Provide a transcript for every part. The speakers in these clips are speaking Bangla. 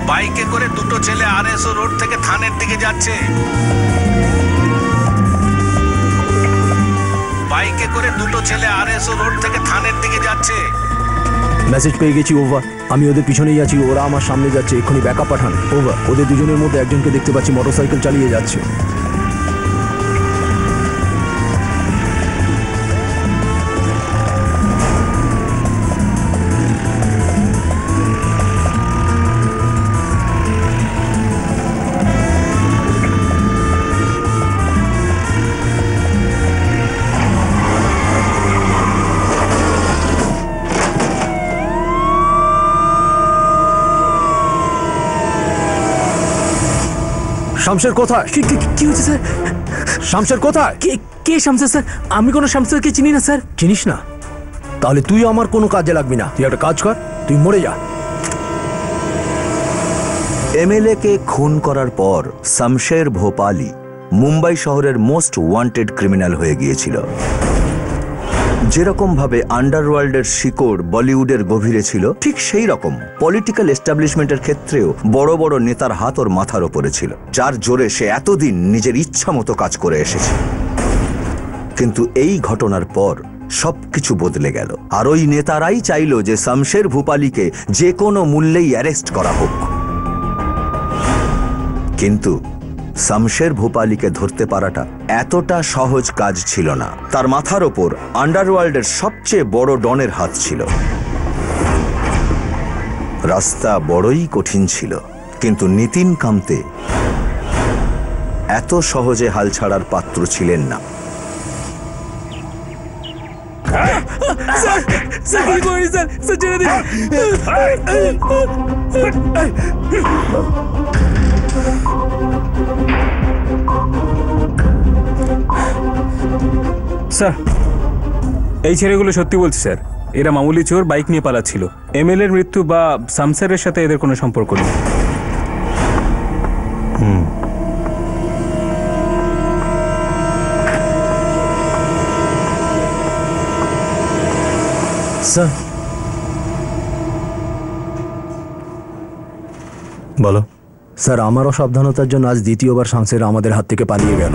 বাইকে করে দুটো ছেলে আরএসও রোড থেকে থানের দিকে যাচ্ছে। বাইকে করে দুটো ছেলে আরএসও রোড থেকে থানের দিকে যাচ্ছে। মেসেজ পেয়ে গেছি, ওভার। আমি ওদের পিছনেই আছি, ওরা আমার সামনে যাচ্ছে, এক্ষুনি ব্যাকআপ পাঠান। ওভার। ওদের দুজনের মধ্যে একজনকে দেখতে পাচ্ছি মোটরসাইকেল চালিয়ে যাচ্ছে। শামশের কোথায়? কি হয়েছে স্যার? শামশের কোথায়? কে শামশের স্যার? আমি কোনো শামশেরকে চিনি না স্যার। চিনিস না? তাহলে তুই আমার কোনো কাজে লাগবি না। তুই একটা কাজ কর, তুই মরে যা। এমএলএ কে খুন করার পর শামশের ভোপালি মুম্বাই শহরের মোস্ট ওয়ান্টেড ক্রিমিনাল হয়ে গিয়েছিল। যেরকম ভাবে আন্ডারওয়ার্ল্ডের শিকড় বলিউডের গভীরে ছিল, ঠিক সেই রকম পলিটিক্যাল এস্টাবলিশমেন্টের ক্ষেত্রেও বড় বড় নেতার হাত ওর মাথার ওপরে ছিল, যার জোরে সে এতদিন নিজের ইচ্ছা মতো কাজ করে এসেছে। কিন্তু এই ঘটনার পর সবকিছু বদলে গেল, আর ওই নেতারাই চাইল যে শামশের ভূপালীকে যে কোনো মূল্যেই অ্যারেস্ট করা হোক। কিন্তু শামশের ভূপালীকে ধরতে পারাটা এতটা সহজ কাজ ছিল না। তার মাথার ওপর আন্ডারওয়ার্ল্ডের সবচেয়ে বড় ডনের হাত ছিল। রাস্তা বড়ই কঠিন ছিল, কিন্তু নিতিন কামতে এত সহজে হাল ছাড়ার পাত্র ছিলেন না। স্যার, এই ছেলেগুলো সত্যি বলছে স্যার, এরা মামুলি চোর, বাইক নিয়ে পালাচ্ছিল। এমএলএর মৃত্যু বা শামশেরের সাথে এদের কোনো সম্পর্ক নেই। স্যার বলো। স্যার, আমার অসাবধানতার জন্য আজ দ্বিতীয়বার শামশের আমাদের হাত থেকে পালিয়ে গেল।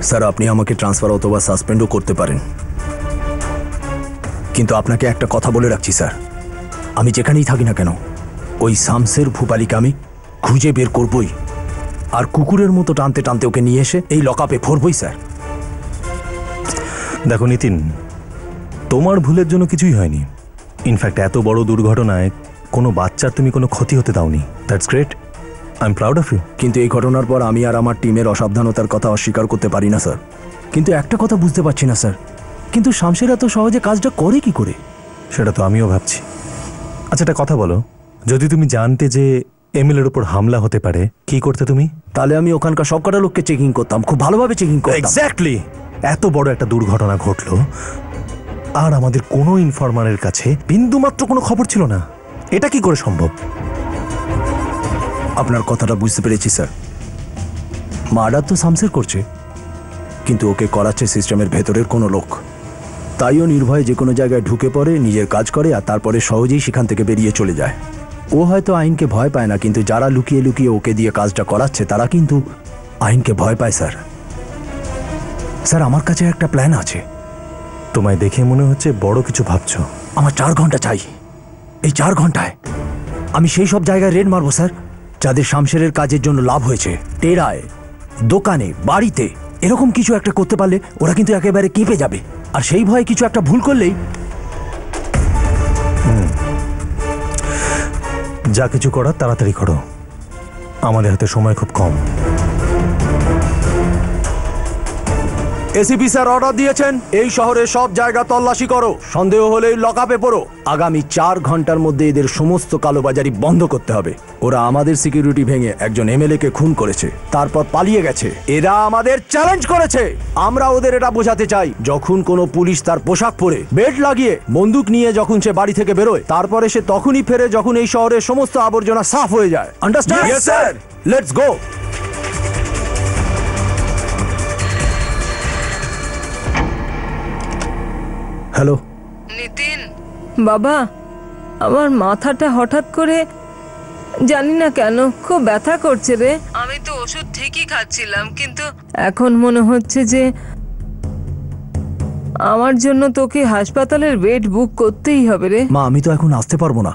স্যার, আপনি আমাকে ট্রান্সফার অথবা সাসপেন্ডও করতে পারেন, কিন্তু আপনাকে একটা কথা বলে রাখছি স্যার, আমি যেখানেই থাকি না কেন ওই শামশের ভূপালীকে আমি খুঁজে বের করবই, আর কুকুরের মতো টানতে টানতে ওকে নিয়ে এসে এই লকআপে ভরবই স্যার। দেখো নিতিন, তোমার ভুলের জন্য কিছুই হয়নি। ইনফ্যাক্ট এত বড় দুর্ঘটনায় কোনো বাচ্চার তুমি কোনো ক্ষতি হতে দাওনি। That's great, I am proud of you. কিন্তু এই ঘটনার পর আমি আর আমার টিমের অসাবধানতার কথা অস্বীকার করতে পারি না স্যার। কিন্তু একটা কথা বুঝতে পারছি না স্যার, কিন্তু শামশের এত সহজে কাজটা করে কি করে? সেটা তো আমিও ভাবছি। আচ্ছা, একটা কথা বলো, যদি তুমি জানতে যে এমএলএর উপর হামলা হতে পারে, কি করতে তুমি? তাহলে আমি ওখানকার সবকটা লোককে চেকিং করতাম, খুব ভালোভাবে চেকিং করতাম। এক্স্যাক্টলি। এত বড় একটা দুর্ঘটনা ঘটলো আর আমাদের কোনো ইনফরমারের কাছে বিন্দুমাত্র কোনো খবর ছিল না। এটা কি করে সম্ভব? আপনার কথাটা বুঝতে পেরেছি স্যার। মার্ডার তো শামশের করছে, কিন্তু ওকে করাচ্ছে সিস্টেমের ভেতরের কোনো লোক। তাইও নির্ভয়ে যে কোনো জায়গায় ঢুকে পড়ে, নিজের কাজ করে, আর তারপরে সহজেই সেখান থেকে বেরিয়ে চলে যায়। ও হয়তো আইনকে ভয় পায় না, কিন্তু যারা লুকিয়ে লুকিয়ে ওকে দিয়ে কাজটা করাচ্ছে তারা কিন্তু আইনকে ভয় পায় স্যার। স্যার, আমার কাছে একটা প্ল্যান আছে। তোমায় দেখে মনে হচ্ছে বড় কিছু ভাবছো। আমার 4 ঘন্টা চাই। এই 4 ঘন্টায় আমি সেই সব জায়গায় রেড মারবো স্যার, যাদের শামশেরের কাজের জন্য লাভ হয়েছে। টেরায়, দোকানে, বাড়িতে এরকম কিছু একটা করতে পারলে ওরা কিন্তু একেবারে কেঁপে যাবে, আর সেই ভয়ে কিছু একটা ভুল করলেই। যা কিছু করার তাড়াতাড়ি করো, আমাদের হাতে সময় খুব কম। এসিপি স্যার অর্ডার দিয়েছেন, এই শহরের সব জায়গা তল্লাশি করো, সন্দেহ হলেই লকআপে পড়ো। আগামী 4 ঘন্টার মধ্যে এদের সমস্ত কালোবাজারি বন্ধ করতে হবে। ওরা আমাদের সিকিউরিটি ভেঙে একজন এমএলএ কে খুন করেছে, তারপর পালিয়ে গেছে। এরা আমাদের চ্যালেঞ্জ করেছে, আমরা ওদের এটা বোঝাতে চাই, যখন কোনো পুলিশ তার পোশাক পরে, বেল্ট লাগিয়ে, বন্দুক নিয়ে যখন সে বাড়ি থেকে বেরোয়, তারপরে সে তখনই ফেরে যখন এই শহরের সমস্ত আবর্জনা সাফ হয়ে যায়। Understand? Yes sir. Let's go. Hello Nitin. বাবা, আমার মাথাটা হঠাৎ করে জানি না কেন খুব ব্যথা করছে রে। আমি তো ওষুধ ঠিকই খাচ্ছিলাম, কিন্তু এখন মনে হচ্ছে যে আমার জন্য তোকে হাসপাতালের বেড বুক করতেই হবে রে। মা, আমি তো এখন আসতে পারবো না,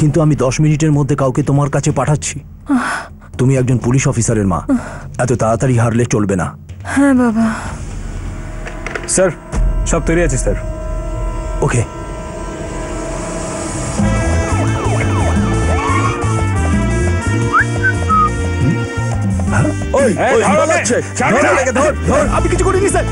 কিন্তু আমি 10 মিনিটের মধ্যে কাউকে তোমার কাছে পাঠাচ্ছি। তুমি একজন পুলিশ অফিসারের মা, এত তাড়াতাড়ি হারলে চলবে না। হ্যাঁ বাবা। স্যার সব তৈরি আছে স্যার। ওকে। আমি কিছু করিনি স্যার।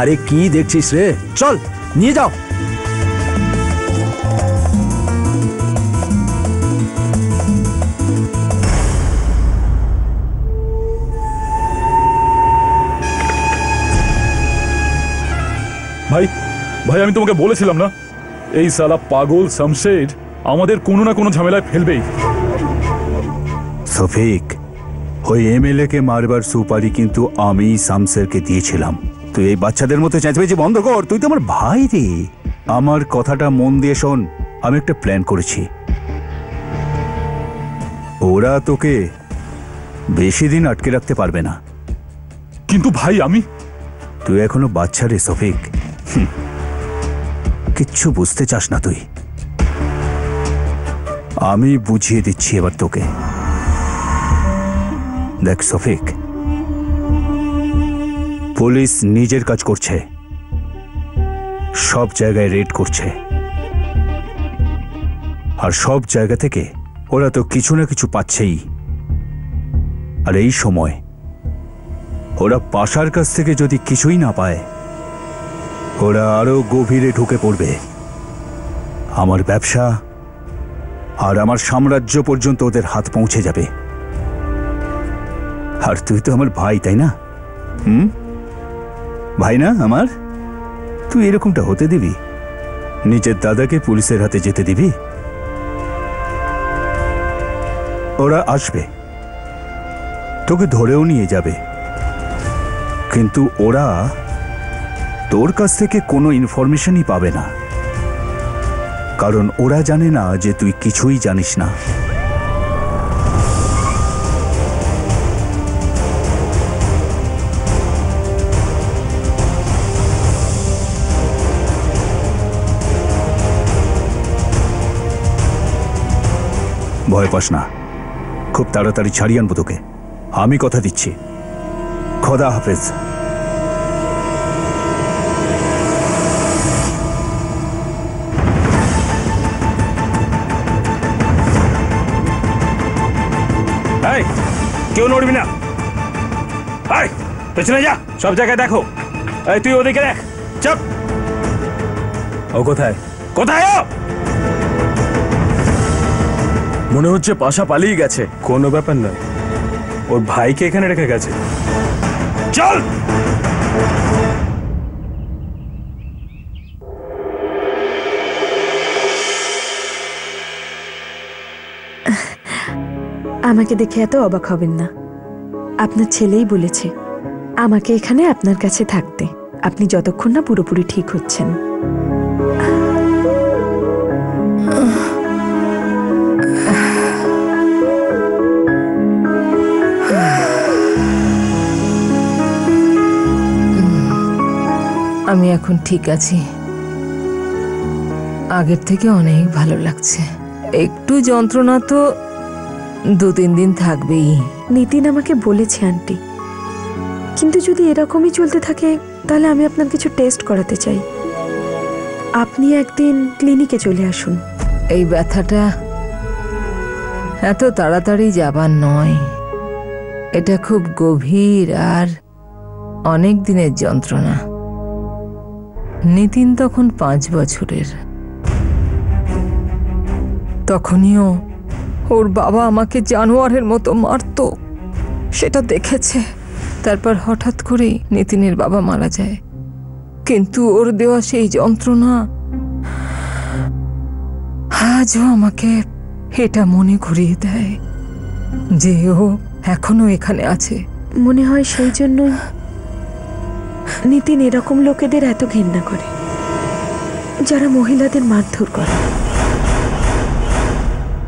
আরে কি দেখছিস রে, চল নিয়ে যাও। ভাই ভাই আমি তোমাকে বলেছিলাম না, এই সালা পাগল শামশের আমাদের কোনো না কোনো ঝামেলায় ফেলবেই। সফিক, ওই এমএলএ কে মারবার সুপারি কিন্তু আমি শামশেরকে দিয়েছিলাম। তুই এই বাচ্চাদের মতো চেঁচামেচি বন্ধ কর, তুই তো আমার ভাই রে। আমার কথাটা মন দিয়ে শোন, আমি একটা প্ল্যান করেছি। ওরা তোকে বেশি দিন আটকে রাখতে পারবে না। কিন্তু ভাই আমি, তুই এখনো বাচ্চা রে সফিক, কিচ্ছু বুঝতে চাস না তুই। আমি বুঝিয়ে দিচ্ছি এবার তোকে। দেখ সফিক, পুলিশ নিজের কাজ করছে, সব জায়গায় রেড করছে, আর সব জায়গা থেকে ওরা তো কিছু না কিছু পাচ্ছেই। আর এই সময় ওরা পাশার কাছ থেকে যদি কিছুই না পায়, ওরা আরো গভীরে ঢুকে পড়বে। আমার ব্যবসা আর আমার সাম্রাজ্য পর্যন্ত ওদের হাত পৌঁছে যাবে। আর তুই তো আমার ভাই, তাই না? ভাই না আমার? তুই এরকমটা হতে দিবি? নিজের দাদাকে পুলিশের হাতে যেতে দিবি? ওরা আসবে, তোকে ধরেও নিয়ে যাবে, কিন্তু ওরা তোর কাছ থেকে কোনো ইনফরমেশনই পাবে না, কারণ ওরা জানে না যে তুই কিছুই জানিস না। ভয় পাস না, খুব তাড়াতাড়ি ছাড়িয়ে আনবো তোকে, আমি কথা দিচ্ছি। খোদা হাফেজ। কেউ নড়বি না, পেছনে যা, সব জায়গায় দেখো। এই তুই ওদিকে দেখ, চাপ। ও কোথায়? কোথায় ও? মনে হচ্ছে পাশা পালিয়ে গেছে। কোনো ব্যাপার নয়, ওর ভাইকে এখানে রেখে গেছে। চল। আমাকে দেখে এত অবাক হবেন না, আপনার ছেলেই বলেছে আমাকে এখানে আপনার কাছে থাকতে, আপনি যতক্ষণ না পুরোপুরি ঠিক হচ্ছেন। আমি এখন ঠিক আছি, আগের থেকে অনেক ভালো লাগছে। একটু যন্ত্রণা তো 2-3 দিন থাকবেই। নিতিন আমাকে বলেছে আন্টি, কিন্তু যদি এরকমই চলতে থাকে তাহলে আমি আপনার কিছু টেস্ট করাতে চাই। আপনি একদিন ক্লিনিকে চলে আসুন। এই ব্যথাটা এত তাড়াতাড়ি যাবার নয়, এটা খুব গভীর আর অনেক দিনের যন্ত্রণা। নিতিন তখন 5 বছরের, তখনইও ওর বাবা আমাকে জানোয়ারের মতো মারতো, সেটা দেখেছে। তারপর হঠাৎ করে নিতিনের বাবা মারা যায়। কিন্তু ওর দেওয়া সেই যন্ত্রণা আজও আমাকে এটা মনে করিয়ে দেয় যে ও এখনো এখানে আছে। মনে হয় সেই জন্যই নিতিন এরকম লোকেদের এত ঘৃণা করে, যারা মহিলাদের মারধর করে।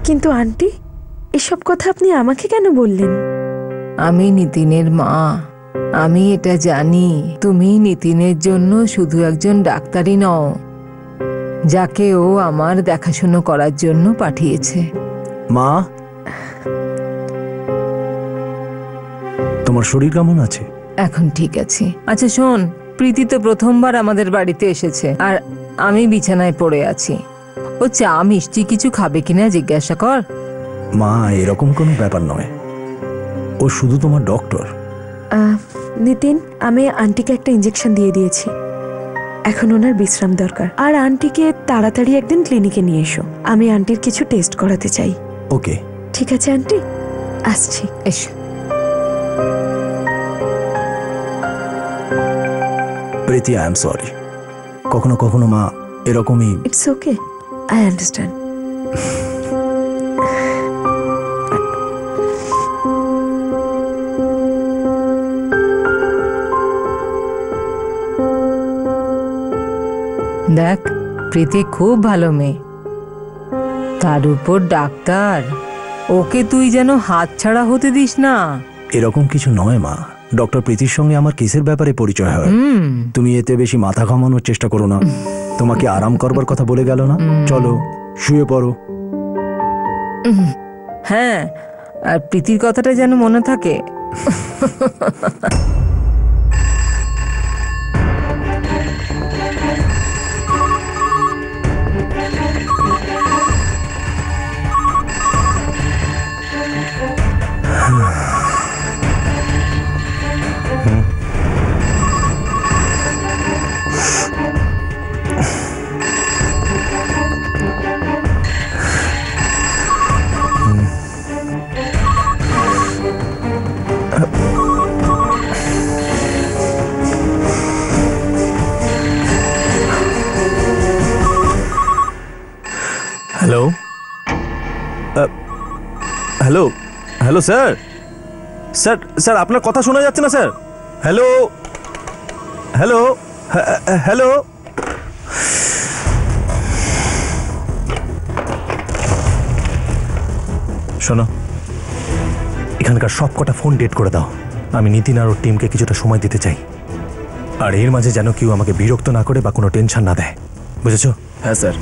কিন্তু আন্টি, এসব কথা আপনি আমাকে কেন বললেন? আমি নিতিনের মা, আমি এটা জানি। তুমি নিতিনের জন্য শুধু একজন ডাক্তারই নও, যাকে ও আমার দেখাশুনো করার জন্য পাঠিয়েছে। মা, তোমার শরীর কেমন আছে? এখন ঠিক আছে। আচ্ছা শোন, প্রীতি তো প্রথমবার আমাদের বাড়িতে এসেছে, আর আমি বিছানায় পড়ে আছি। ও চা মিষ্টি কিছু খাবে কিনা জিজ্ঞাসা কর। মা, এরকম কোনো ব্যাপার নয়, ও শুধু তোমার ডক্টর। নিতিন, আমি আন্টিকে একটা ইঞ্জেকশন দিয়ে দিয়েছি, এখন ওনার বিশ্রাম দরকার। আর আন্টিকে তাড়াতাড়ি একদিন ক্লিনিকে নিয়ে এসো, আমি আন্টির কিছু টেস্ট করাতে চাই। ওকে, ঠিক আছে আন্টি, আসছি। এসো। প্রীতি, আই এম সরি। কখনো কখনো মা এরকমই। It's okay, I understand. দেখ, প্রীতি খুব ভালো মেয়ে, তার উপর ডাক্তার। ওকে তুই যেন হাত ছাড়া হতে দিস না। এরকম কিছু নয় মা, ডক্টর প্রীতির সঙ্গে আমার কেসের ব্যাপারে পরিচয় হয়। তুমি এতে বেশি মাথা ঘামানোর চেষ্টা করো না। তোমাকে আরাম করবার কথা বলে গেল না? চলো শুয়ে পড়ো। হ্যাঁ, আর প্রীতির কথাটা যেন মনে থাকে। Hello, hello, hello sir, sir, sir আপনার কথা শোনা যাচ্ছে না স্যার। Hello, hello, hello. শোনো, এখানকার সব কটা ফোন ডেট করে দাও। আমি নিতিন আর ওর টিমকে কিছুটা সময় দিতে চাই, আর এর মাঝে যেন কেউ আমাকে বিরক্ত না করে বা কোনো টেনশন না দেয়, বুঝেছো? হ্যাঁ স্যার।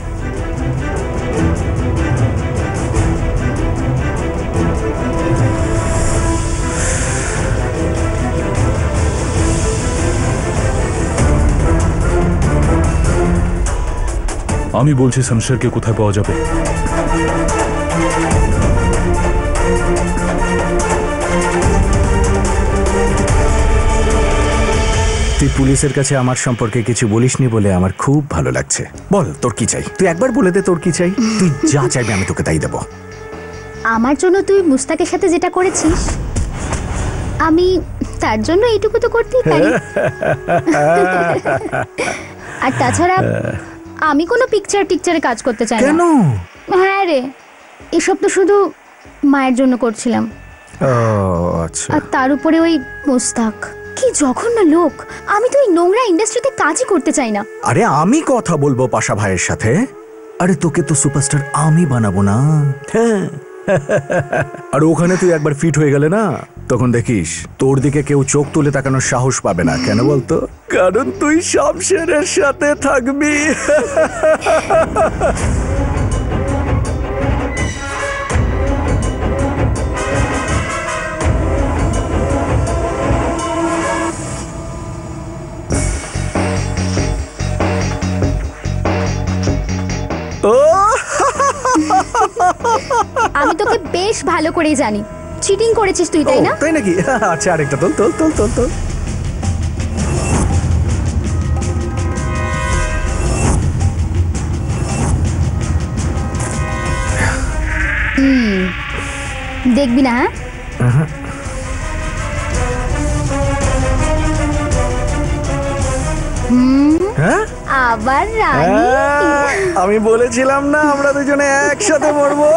আমি বলছি শমশেরকে কোথায় পাওয়া যাবে? তুই পুলিশের কাছে আমার সম্পর্কে কিছু বলিসনি বলে আমার খুব ভালো লাগছে। বল, তোর কি চাই? তুই একবার বলে দে তোর কি চাই। তুই যা চাইবি আমি তোকে তাই দেবো। আমার জন্য তুই মুস্তাকের সাথে যেটা করেছিস, আমি তার জন্য এইটুকু তো করতেই পারি। আর তাছাড়া আমি কোনো পিকচারে কাজ করতে চাই না। কেন? হ্যাঁ রে, এসব তো শুধু মায়ের জন্য করছিলাম। আচ্ছা। আর তার উপরে ওই মুস্তাক, কি জঘন্য লোক। আমি তো এই নোংরা ইন্ডাস্ট্রিতে কাজই করতে চাই না। আরে আমি কথা বলবো পাশা ভাইয়ের সাথে। আরে তোকে তো সুপারস্টার আমি বানাবো না? হ্যাঁ। আর ওখানে তুই একবার ফিট হয়ে গেলে না, তখন দেখিস তোর দিকে কেউ চোখ তুলে তাকানোর সাহস পাবে না। কেন বলতো? কারণ তুই শমশেরের সাথে থাকবি। আমি তোকে বেশ ভালো করেই জানি, চিটিং করেছিস তুই, তাই না? তাই নাকি? আচ্ছা, আরেকটা তোল তোল তোল তোল তোল। দেখবি না? হ্যাঁ, হ্যাঁ আবার রানী? আমি বলেছিলাম না আমরা দুজনে একসাথে মরবো।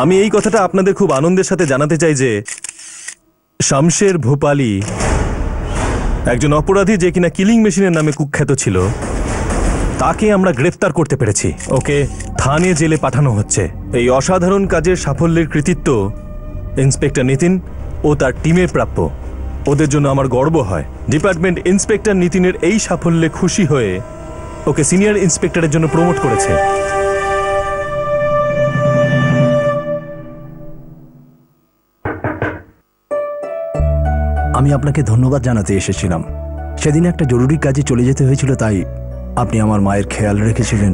আমি এই কথাটা আপনাদের খুব আনন্দের সাথে জানাতে চাই যে শামশের ভূপালী একজন অপরাধী যে কিনা কিলিং মেশিনের নামে কুখ্যাত ছিল, তাকে আমরা গ্রেফতার করতে পেরেছি। ওকে থানে জেলে পাঠানো হচ্ছে। এই অসাধারণ কাজের সাফল্যের কৃতিত্ব ইন্সপেক্টর নিতিন ও তার টিমের প্রাপ্য। ওদের জন্য আমার গর্ব হয়। ডিপার্টমেন্ট ইন্সপেক্টর নিতিনের এই সাফল্যে খুশি হয়ে ওকে সিনিয়র ইন্সপেক্টরের জন্য প্রমোট করেছে। আমি আপনাকে ধন্যবাদ জানাতে এসেছিলাম। সেদিন একটা জরুরি কাজে চলে যেতে হয়েছিল, তাই আপনি আমার মায়ের খেয়াল রেখেছিলেন।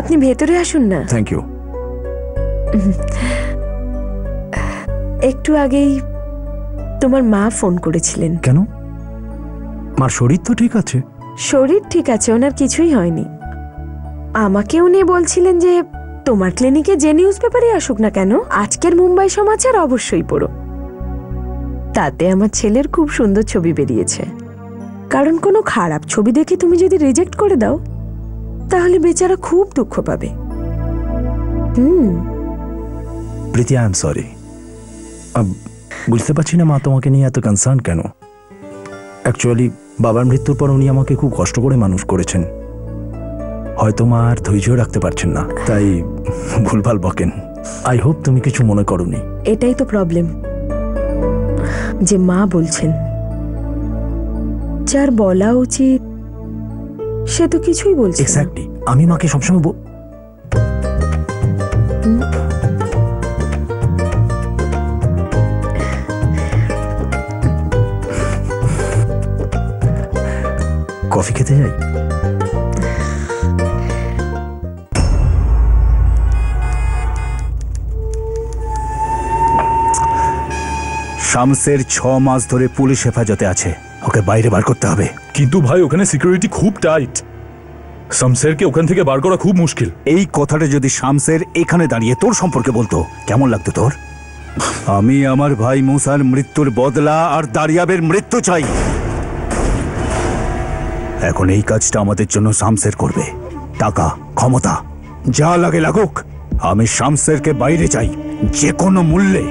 আপনি ভেতরে আসুন না। Thank you. একটু আগেই তোমার মা ফোন করেছিলেন। কেন? মার শরীর তো ঠিক আছে। শরীর ঠিক আছে, ওনার কিছুই হয়নি। আমাকে উনি বলছিলেন যে তোমার ক্লিনিকে যে নিউজ পেপারে আসুক না কেন, আজকের মুম্বাই সমাচার অবশ্যই পড়ো। তাতে আমার ছেলের খুব সুন্দর ছবি বেরিয়েছে। কারণ কোনো খারাপ ছবি দেখে তুমি যদি রিজেক্ট করে দাও, তাহলে বেচারা খুব দুঃখ পাবে। প্রীতি, আই এম সরি। বুঝতে পারছি না মা তোমাকে নিয়ে এত কনসার্ন কেন। অ্যাকচুয়ালি বাবার মৃত্যুর পর উনি আমাকে খুব কষ্ট করে মানুষ করেছেন। হয়তো মা আর ধৈর্য রাখতে পারছেন না, তাই ভুলভাল বকেন। আই হোপ তুমি কিছু মনে করোনি। এটাই তো প্রবলেম, যে মা বলছেন। যার বলা উচিত সে তো কিছুই বলছে না। এক্স্যাক্টলি, আমি মাকে সবসময় কফি খেতে যাই। শামসের 6 মাস ধরে পুলিশ হেফাজতে আছে। ওকে বাইরে বার করতে হবে। কিন্তু ভাই ওখানে সিকিউরিটি খুব টাইট। শামশেরকে ওখান থেকে বার করা খুব মুশকিল। এই কথাটা যদি শামসের এখানে দাঁড়িয়ে তোর সম্পর্কে বলতো কেমন লাগতো তোর? আমি আমার ভাই মুসার মৃত্যুর বদলা আর দারিয়াবের মৃত্যু চাই। এখন এই কাজটা আমাদের জন্য শামসের করবে। টাকা, ক্ষমতা যা লাগে লাগুক, আমি শামসেরকে বাইরে চাই যে কোনো মূল্যে।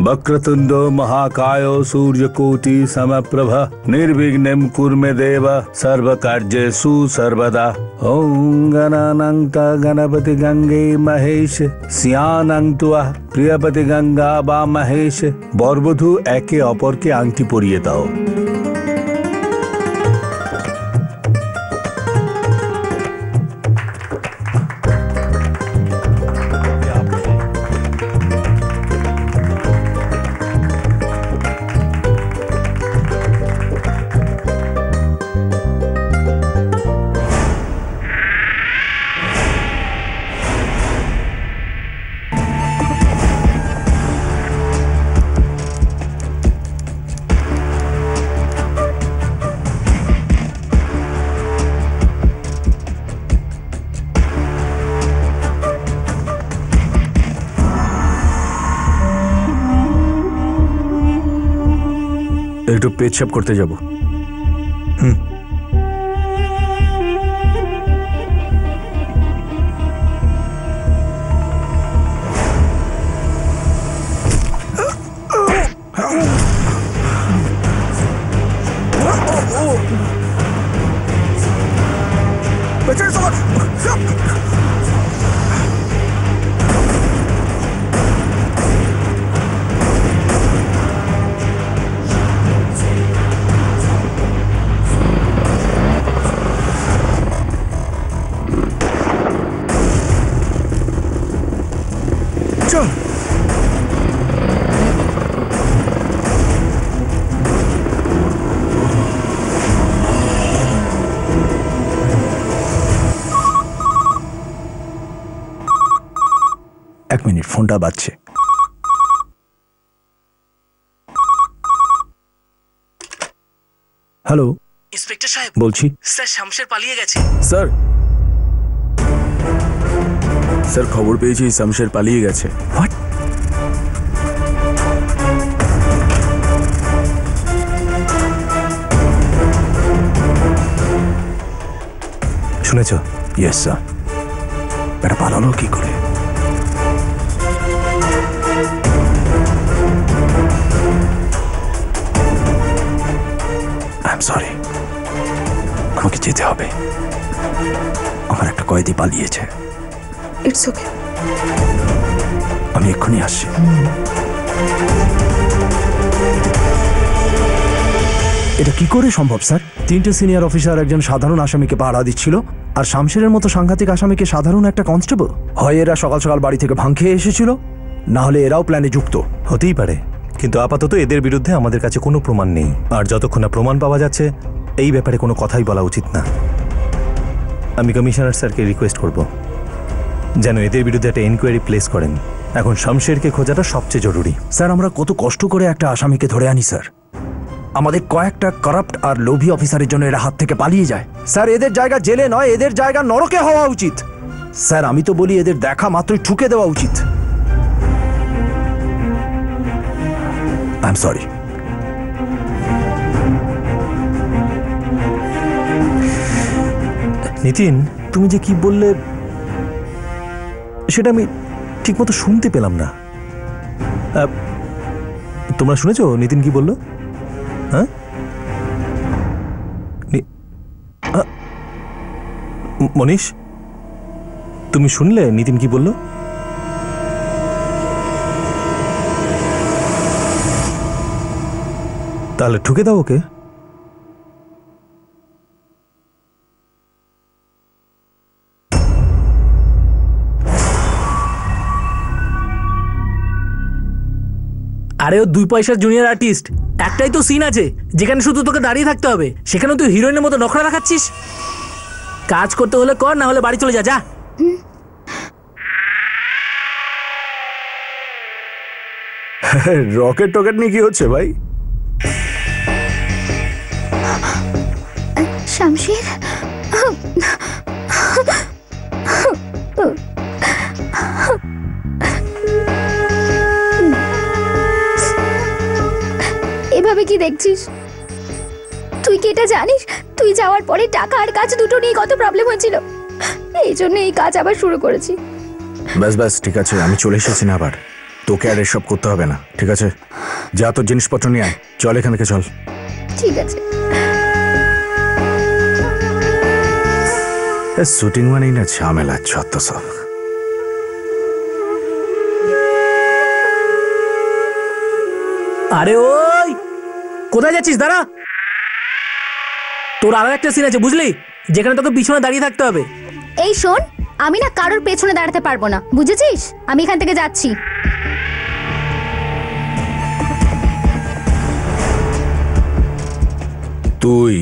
वक्रतुंड महाकाय सूर्यकोटि समप्रभ निर्विघ्नं कुरु मे देव सर्वकार्येषु सर्वदा। ओं गणानां गणपति गंगे महेश सियानां त्वा प्रियपति गंगा बा महेश। বরবধূ একে অপরকে আংটি পরিয়ে দাও। একটু পেচ্ছাপ করতে যাব। এক মিনিট, ফোনটা বাজছে। হ্যালো ইন্সপেক্টর সাহেব বলছি। স্যার শামশের পালিয়ে গেছে। স্যার স্যার খবর পেয়েছি শামশের পালিয়ে গেছে। হোয়াট? শুনেছ? Yes sir. এটা পালালো কি করে? সরি, আমাকে যেতে হবে। আমার একটা কয়েদি পালিয়েছে। ইটস ওকে, আমি এক্ষুনি আসছি। এটা কি করে সম্ভব স্যার? 3টে সিনিয়র অফিসার একজন সাধারণ আসামিকে পাহারা দিচ্ছিল, আর শামশেরের মতো সাংঘাতিক আসামিকে সাধারণ একটা কনস্টেবল? হয় এরা সকাল সকাল বাড়ি থেকে ভাং খেয়ে এসেছিল, না হলে এরাও প্ল্যানে যুক্ত। হতেই পারে, কিন্তু আপাতত এদের বিরুদ্ধে আমাদের কাছে কোনো প্রমাণ নেই। আর যতক্ষণ না প্রমাণ পাওয়া যাচ্ছে এই ব্যাপারে কোনো কথাই বলা উচিত না। আমি কমিশনার স্যারকে রিকোয়েস্ট করব যেন এদের বিরুদ্ধে একটা এনকোয়ারি প্লেস করেন। এখন শামশেরকে খোঁজাটা সবচেয়ে জরুরি। স্যার, আমরা কত কষ্ট করে একটা আসামিকে ধরে আনি স্যার। আমাদের কয়েকটা কারাপ্ট আর লোভী অফিসারের জন্য এরা হাত থেকে পালিয়ে যায়। স্যার, এদের জায়গা জেলে নয়, এদের জায়গা নরকে হওয়া উচিত। স্যার, আমি তো বলি এদের দেখা মাত্রই ঠুকে দেওয়া উচিত। I am sorry. নিতিন, তুমি যে কি বললে সেটা আমি ঠিকমতো শুনতে পেলাম না। তোমরা শুনেছো নিতিন কি বললো? হ্যাঁ, মনীষ, তুমি শুনলে নিতিন কি বললো? তাহলে ঠুকে দাও ওকে। আরে ও 2 পয়সার জুনিয়র আর্টিস্ট। একটাই তো সিন আছে যেখানে শুধু তোকে দাঁড়িয়ে থাকতে হবে, সেখানে তুই হিরোইনের মতো নখরা দেখাচ্ছিস। কাজ করতে হলে কর, না হলে বাড়ি চলে যা। যা। রকেট টকেট নিয়ে কি হচ্ছে ভাই? শামশের, এভাবে কি দেখছিস? তুই কি এটা জানিস তুই যাওয়ার পরে টাকা আর কাজ দুটো নিয়ে কত প্রবলেম হয়েছিল? এই জন্য এই কাজ আবার শুরু করেছি। ব্যাস ব্যাস, ঠিক আছে, আমি চলে এসেছি না আবার। তোকে আর এসব করতে হবে না, ঠিক আছে? যা তোর জিনিসপত্র নিয়ে আয়, চল এখান থেকে চল। ঠিক আছে। শুটিং মানেই না ঝামেলা, যত সব। আরে ওই কোথায় যাচ্ছিস? দাঁড়া, তোর আরো একটা সিন আছে বুঝলি, যেখানে তোকে পিছনে দাঁড়িয়ে থাকতে হবে। এই শোন, আমি না কারোর পেছনে দাঁড়াতে পারবো না, বুঝেছিস? আমি এখান থেকে যাচ্ছি। তুই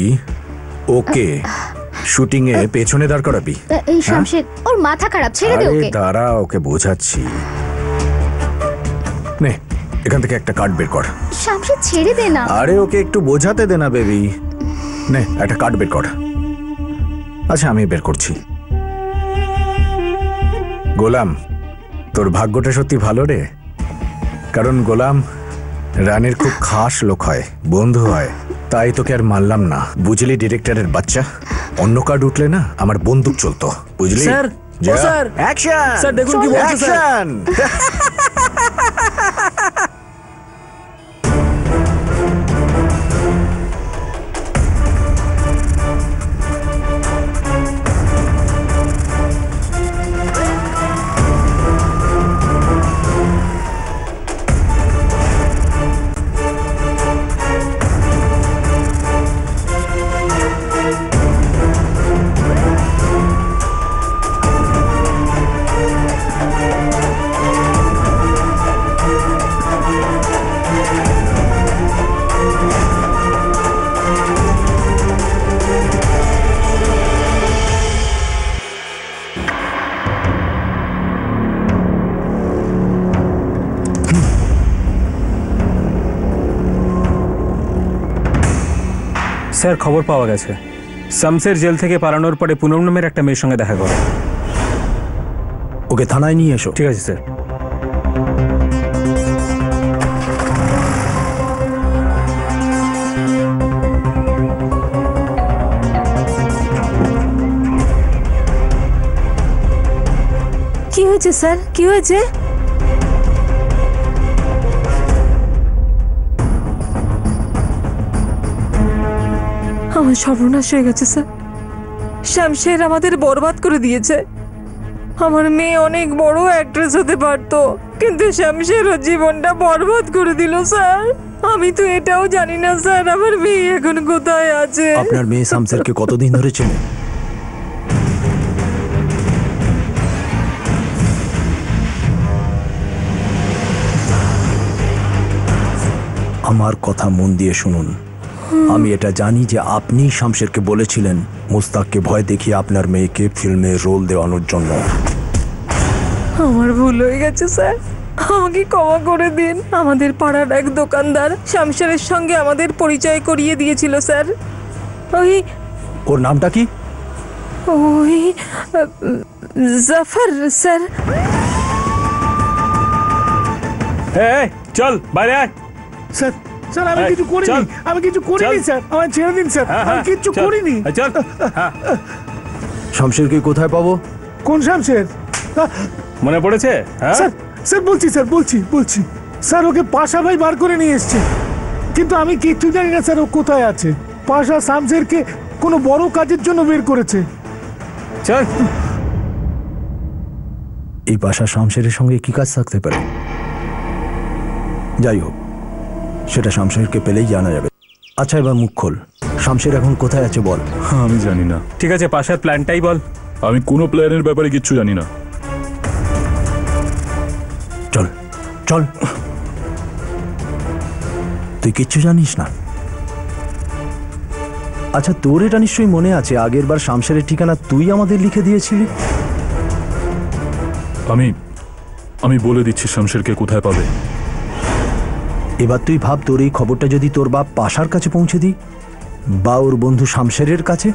ওকে শুটিং এ পেছনে দাঁড় করাবি? এই শামশের, ওর মাথা খারাপ, ছেড়ে দে ওকে। দাঁড়া, ওকে বোঝাচ্ছি। নে, এখান থেকে একটা কার্ড বের কর। শামশের, ছেড়ে দে না। আরে ওকে একটু বোঝাতে দে না বেবি। নে, একটা কার্ড বের কর। আচ্ছা, আমি বের করছি। গোলাম, তোর ভাগ্যটা সত্যি ভালো রে, কারণ গোলাম রানীর খুব খাস লোক হয়, বন্ধু হয়, তাই তোকে আর মানলাম না, বুঝলি? ডিরেক্টরের বাচ্চা। অন্য কার্ড উঠলে না আমার বন্দুক চলতো, বুঝলি? স্যার, ও স্যার, অ্যাকশন! স্যার দেখুন কি বলছে স্যার। স্যার, খবর পাওয়া গেছে শামশের জেল থেকে পালানোর পরে পুনম নামের একটা মেয়ের সঙ্গে দেখা করে। ওকে থানায় নিয়ে এসো। ঠিক আছে স্যার। কি হয়েছে স্যার, কি হয়েছে? আমার সর্বনাশ হয়ে গেছে স্যার। শামশের আমাদের বরবাদ করে দিয়েছে। আমার মেয়ে অনেক বড় অ্যাক্ট্রেস হতে পারতো, কিন্তু শামশের ওর জীবনটা বরবাদ করে দিল স্যার। আমি তো এটাও জানি না স্যার আমার মেয়ে এখন কোথায় আছে। আপনার মেয়ে শামশেরকে কতদিন ধরে চেনে? আমার কথা মন দিয়ে শুনুন। আমি এটা জানি যে আপনি শামশেরকে বলেছিলেন মুস্তাককে ভয় দেখিয়ে আপনার মেয়েকে ফিল্মে রোল দেওয়ানোর জন্য। আমার ভুল হয়ে গেছে স্যার, আমাকে ক্ষমা করে দিন। আমাদের পাড়ার এক দোকানদার শামশেরের সঙ্গে আমাদের পরিচয় করিয়ে দিয়েছিল স্যার। ওর নামটা কি? ওই জাফর স্যার। এই চল বাইরে আয়। স্যার, স্যার আমি কিছু করিনি, আমি কিছু করিনি স্যার, আমায় ছেড়ে দিন স্যার, আমি কিছু করিনি। চল। শামশেরকে কোথায় পাবো? কোন শামশের? মনে পড়েছে? স্যার, স্যার বলছি স্যার, বলছি স্যার, ওকে পাশা ভাই বার করে নিয়ে এসছে, কিন্তু আমি কিচ্ছু জানি না স্যার ও কোথায় আছে। পাশা শামশেরকে কোনো বড় কাজের জন্য বের করেছে। চল। এই পাশা শামশেরের সঙ্গে কি কাজ থাকতে পারে? যাই হোক, সেটা শামশেরকে পেলেই জানা যাবে। আচ্ছা, এবার মুখ খোল, শামশের এখন কোথায় আছে বল। আমি জানি না। ঠিক আছে, পাশার প্ল্যানটাই বল। আমি কোনো প্ল্যানের ব্যাপারে কিচ্ছু জানি না। চল চল। তুই কিচ্ছু জানিস না? আচ্ছা, তোর এটা নিশ্চয়ই মনে আছে আগের বার শামশেরের ঠিকানা তুই আমাদের লিখে দিয়েছিলি। আমি বলে দিচ্ছি শামশেরকে কোথায় পাবে। এবার তুই ভাব, তোর এই খবরটা যদি তোর বাপ পাশার কাছে পৌঁছে দিই, বা ওর বন্ধু শামশেরের কাছে,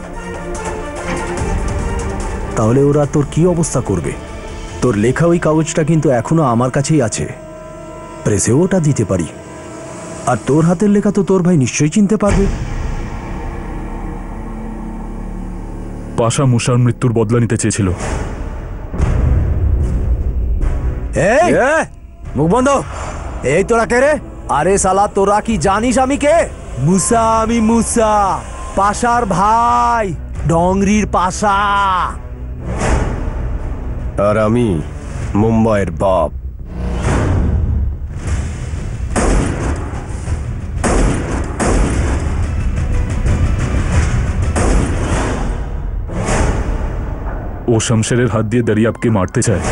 তাহলে ওরা তোর কি অবস্থা করবে? তোর লেখা ওই কাগজটা কিন্তু এখনো আমার কাছেই আছে, প্রেসেও ওটা দিতে পারি। আর তোর হাতের লেখা তো তোর ভাই নিশ্চয়ই চিনতে পারবে। পাশা মুসার মৃত্যুর বদলা নিতে চেয়েছিল। এই মুখ বন্ধ। এই তোরা কে রে? আরে সালা, তোরা কি জানিস আমি কে? মুসা, আমি মুসা, পাশার ভাই, ডংরির পাশা। আর আমি মুম্বাইয়ের বাপ। ও শমশেরের হাত দিয়ে দরিয়াবকে মারতে চায়,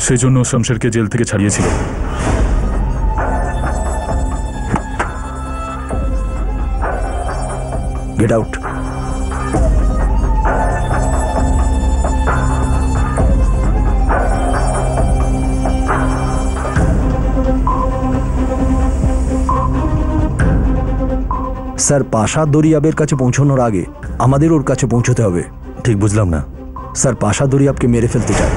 সেজন্য শমশেরকে জেল থেকে ছাড়িয়েছিল। Get out. স্যার, পাশা দরিয়াবের কাছে পৌঁছানোর আগে আমাদের ওর কাছে পৌঁছতে হবে। ঠিক বুঝলাম না। স্যার, পাশা দরিয়াবকে মেরে ফেলতে চায়,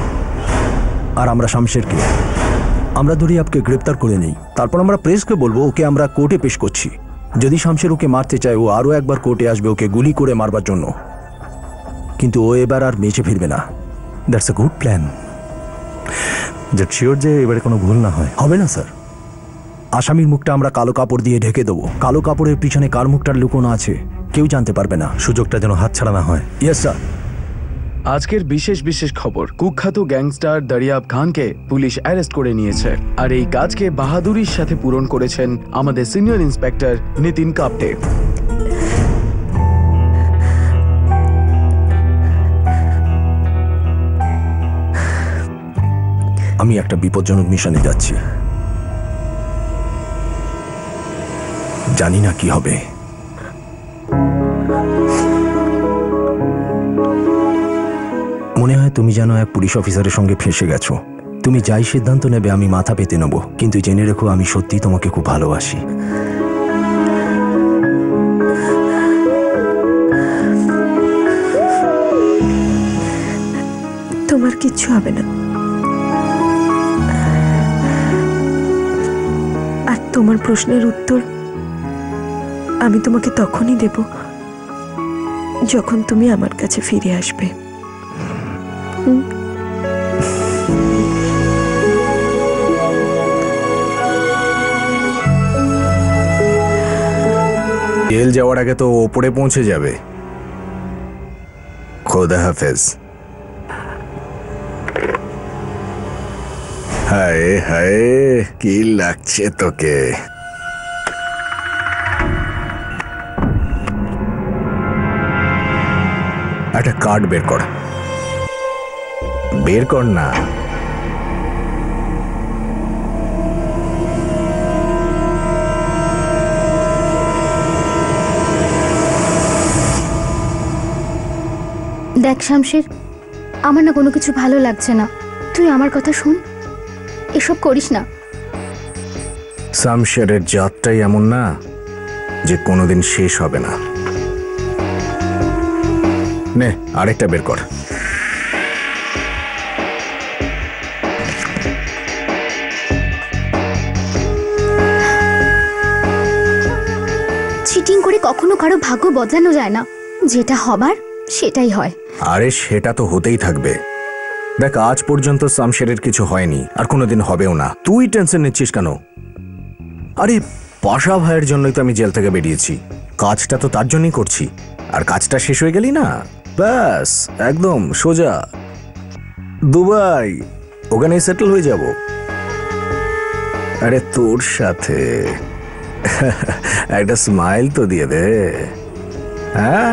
আর আমরা শামশেরকে। আমরা দরিয়াবকে গ্রেপ্তার করে নেই, তারপর আমরা প্রেসকে বলবো ওকে আমরা কোর্টে পেশ করছি। যদি শামশের ওকে মারতে চায়, ও আরও একবার কোর্টে আসবে ওকে গুলি করে মারবার জন্য, কিন্তু ও এবার আর বেঁচে ফিরবে না। That's a good plan. That sure যে এবারে কোনো ভুল না হয়। হবে না স্যার। আসামির মুখটা আমরা কালো কাপড় দিয়ে ঢেকে দেবো। কালো কাপড়ের পিছনে কার মুখটার লুকোনো আছে কেউ জানতে পারবে না। সুযোগটা যেন হাতছাড়া না হয়। Yes sir. আজকের বিশেষ খবর, কুখ্যাত গ্যাংস্টার দরিয়াব খানকে পুলিশ অ্যারেস্ট করে নিয়েছে। আর এই কাজকে বাহাদুরির সাথে পূরণ করেছেন আমাদের সিনিয়র ইন্সপেক্টর নিতিন কাপটে। আমি একটা বিপজ্জনক মিশনে যাচ্ছি, জানি না কি হবে। মনে হয় তুমি যেন এক পুলিশ অফিসারের সঙ্গে ফেঁসে গেছো। তুমি যাই সিদ্ধান্ত নেবে আমি মাথা পেতে নেব, কিন্তু জেনে রেখো আমি সত্যি তোমাকে খুব ভালোবাসি। তোমার কিচ্ছু হবে না, আর তোমার প্রশ্নের উত্তর আমি তোমাকে তখনই দেব যখন তুমি আমার কাছে ফিরে আসবে। জেল যাওয়ার আগে তো ওপরে পৌঁছে যাবে। খোদা হাফেজ। হায় হায়, কি লাগছে তোকে? একটা কার্ড বের কর। বের কর না। দেখ শামশের, আমার না কোনো কিছু ভালো লাগছে না। তুই আমার কথা শুন, এসব করিস না। শামশেরের জাতটাই এমন না যে কোনোদিন শেষ হবে না। নে, আরেকটা বের কর। চিটিং করে কখনো কারো ভাগ্য বদলানো যায় না, যেটা হবার সেটাই হয়। আরে সেটা তো হতেই থাকবে। দেখ, আজ পর্যন্ত শামশেরের কিছু হয়নি, আর কোনোদিন হবেও না। তুই টেনশন নিচ্ছিস কেন? আরে পাশা ভাইয়ের জন্যই তো আমি জেল থেকে বেরিয়েছি। কাজটা তো তার জন্যই করছি, আর কাজটা শেষ হয়ে গেলি না, ব্যাস একদম সোজা দুবাই, ওখানেই সেটেল হয়ে যাব। আরে তোর সাথে একটা স্মাইল তো দিয়ে দে। হ্যাঁ,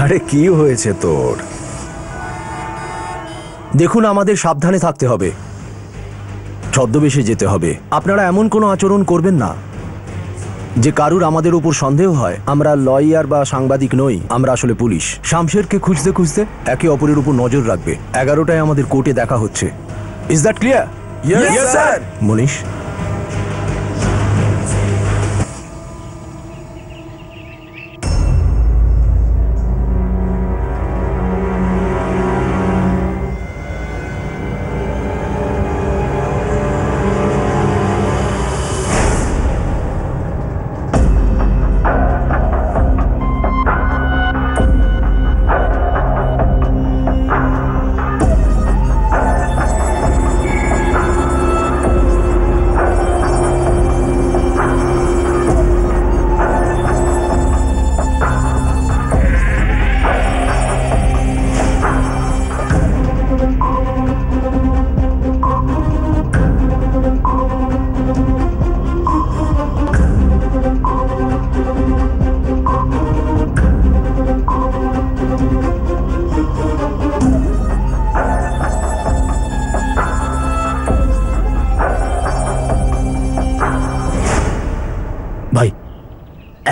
আরে কি হয়েছে তোর? দেখুন, আমাদের সাবধানে থাকতে হবে, ছদ্মবেশে যেতে হবে। আপনারা এমন কোনো আচরণ করবেন না যে কারুর আমাদের উপর সন্দেহ হয়। আমরা লয়ার বা সাংবাদিক নই, আমরা আসলে পুলিশ। শামশেরকে খুঁজতে খুঁজতে একে অপরের উপর নজর রাখবে। 11টায় আমাদের কোর্টে দেখা হচ্ছে। Is that clear? Yes, sir. মনীষ,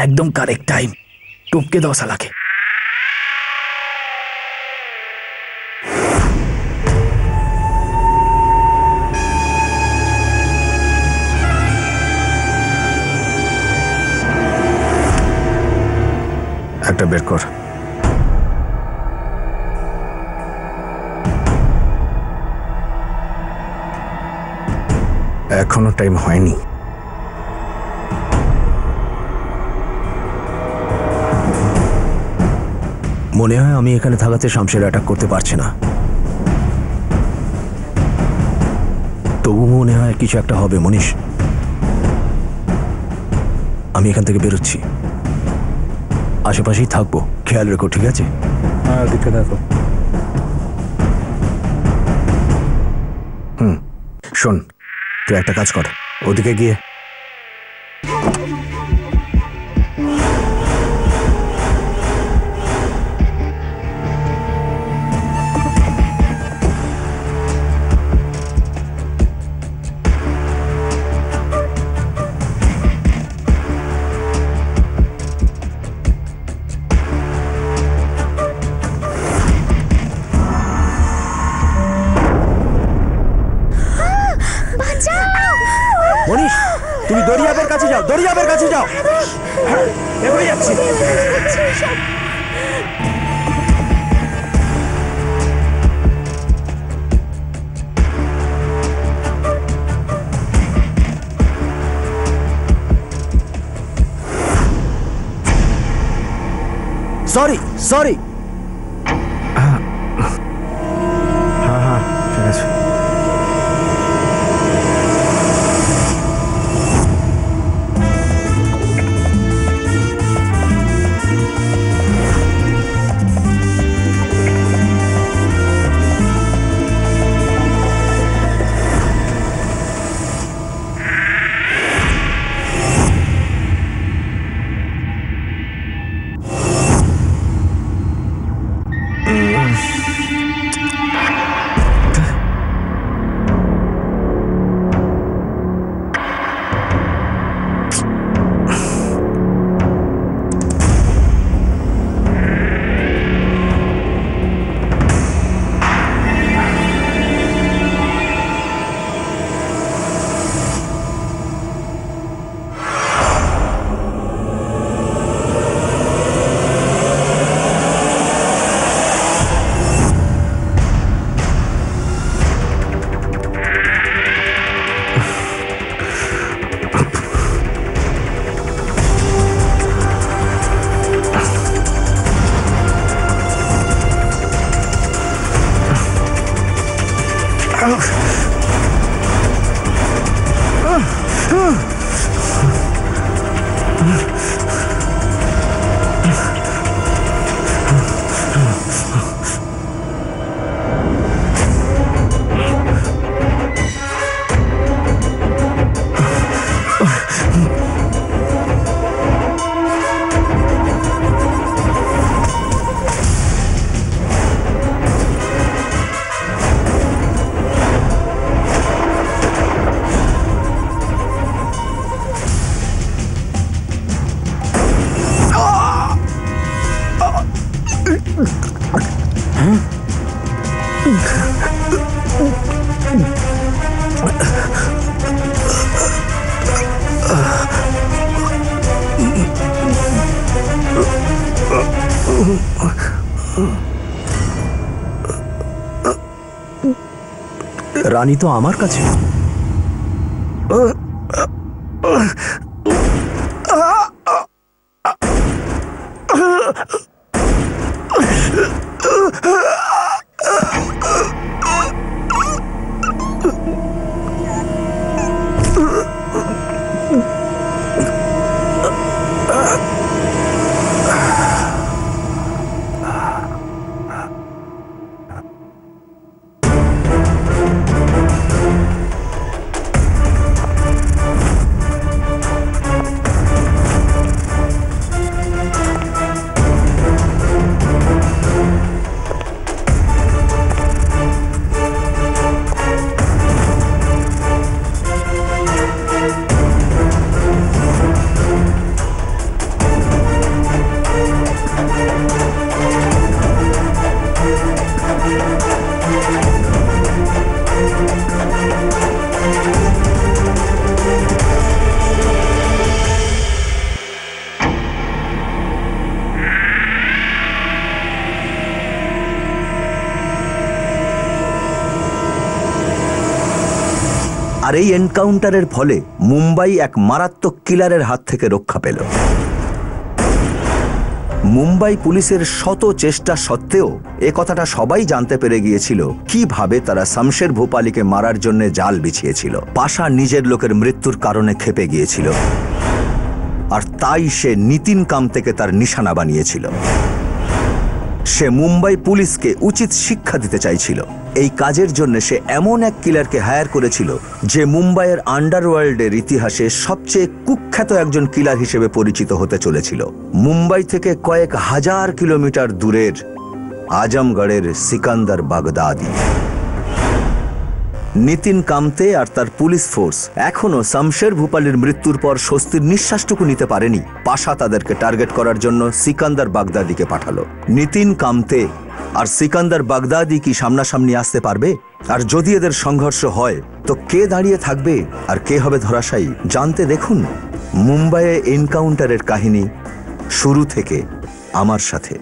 একদম কারেক্ট টাইম। টপকে দাও শালাকে। একটা বের কর। এখনো টাইম হয়নি। মনে হয় আমি এখানে থাকাতে শামশের অ্যাটাক করতে পারছে না। তবু মনে হয় কিছু একটা হবে মনীষ। আমি এখান থেকে বেরোচ্ছি, আশেপাশেই থাকবো, খেয়াল রেখো, ঠিক আছে? হ্যাঁ, দিকটা দেখো। শোন, তুই একটা কাজ কর, ওদিকে গিয়ে মনীষ, তুমি দরিয়াবের কাছে যাও, দরিয়াবের কাছে যাও। এগিয়ে যাচ্ছি। Sorry sorry. হ্যাঁ হ্যাঁ, ঠিক আছে। রানী তো আমার কাছে। আর এই এনকাউন্টারের ফলে মুম্বাই এক মারাত্মক কিলারের হাত থেকে রক্ষা পেল। মুম্বাই পুলিশের শত চেষ্টা সত্ত্বেও এ কথাটা সবাই জানতে পেরে গিয়েছিল কিভাবে তারা শামশের ভূপালীকে মারার জন্য জাল বিছিয়েছিল। পাশা নিজের লোকের মৃত্যুর কারণে ক্ষেপে গিয়েছিল, আর তাই সে নিতিন কামতেকে তার নিশানা বানিয়েছিল। সে মুম্বাই পুলিশকে উচিত শিক্ষা দিতে চাইছিল। এই কাজের জন্য সে এমন এক কিলারকে হায়ার করেছিল যে মুম্বাইয়ের আন্ডারওয়ার্ল্ডের ইতিহাসে সবচেয়ে কুখ্যাত একজন কিলার হিসেবে পরিচিত হতে চলেছিল। মুম্বাই থেকে কয়েক হাজার কিলোমিটার দূরের আজমগড়ের সিকান্দার বাগদাদি। নিতিন কামতে আর তার পুলিশ ফোর্স এখনো শামশের ভূপালীর মৃত্যুর পর স্বস্তির নিঃশ্বাসটুকু নিতে পারেনি। পাশা তাদেরকে টার্গেট করার জন্য সিকান্দার বাগদাদিকে পাঠালো। নিতিন কামতে আর সিকান্দার বাগদাদি কি সামনাসামনি আসতে পারবে? আর যদি এদের সংঘর্ষ হয় তো কে দাঁড়িয়ে থাকবে আর কে হবে ধরাশায়ী? জানতে দেখুন মুম্বাইয়ে এনকাউন্টারের কাহিনী শুরু থেকে আমার সাথে।